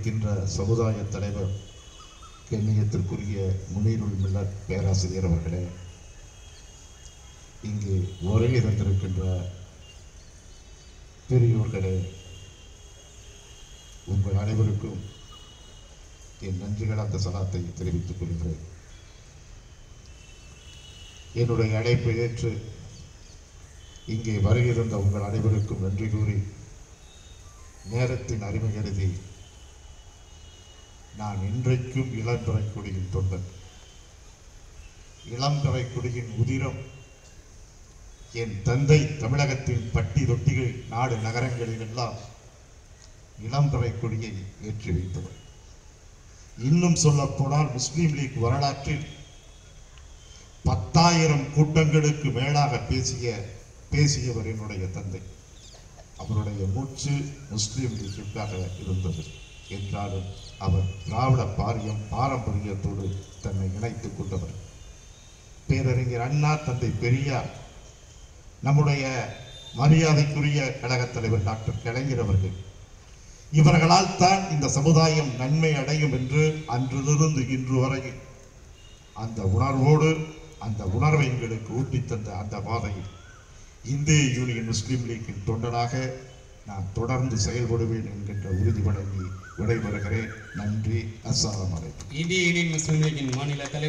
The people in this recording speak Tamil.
இருக்கின்ற சமுதாய தலைவர் கண்ணியத்திற்குரிய முனீருல் மில்லத் பேராசிரியர் அவர்களே, இங்கு வருகை தந்திருக்கின்ற பெரியோர்களே, உங்கள் அனைவருக்கும் என் நன்றி கலந்த சலாத்தை தெரிவித்துக் கொள்கிறேன். என்னுடைய அழைப்பை ஏற்று இங்கே வருகை தந்த உங்கள் அனைவருக்கும் நன்றி கூறி, நேரத்தின் அருமை கருதி நான் இன்றைக்கும் இளம்பிறை கொடியின் தொண்டன். இளம்பிறை கொடியின் உதிரம் என் தந்தை தமிழகத்தின் பட்டி தொட்டிகள் நாடு நகரங்களில் எல்லாம் இளம்பிறை கொடியை ஏற்றி வைத்தவர். இன்னும் சொல்ல போனால் முஸ்லீம் லீக் வரலாற்றில் 10,000 கூட்டங்களுக்கு மேலாக பேசியவர் என்னுடைய தந்தை. அவருடைய மூச்சு முஸ்லீம் லீக்கிற்காக இருந்தது. என்றாலும் அவர் திராவிட பாரம்பரியத்தோடு தன்னை இணைத்துக் கொண்டவர். பேரறிஞர் அண்ணா, தந்தை பெரியார், நம்முடைய மரியாதைக்குரிய கழகத் தலைவர் டாக்டர் கலைஞர் அவர்கள், இவர்களால் தான் இந்த சமுதாயம் நன்மை அடையும் என்று அன்றிலிருந்து இன்று வரை அந்த உணர்வோடு அந்த உணர்வை எங்களுக்கு ஊட்டித்தந்த அந்த பாதையில் இந்திய யூனியன் முஸ்லீம் லீக்கின் தொண்டனாக நான் தொடர்ந்து செயல்படுவேன் என்கின்ற உறுதி வழங்கி விடைபெறுகிறேன். நன்றி. அஸ்ஸலாமு அலைக்கும். இந்திய யூனியன் முஸ்லீம் லீக்கின் மாநில தலைவர்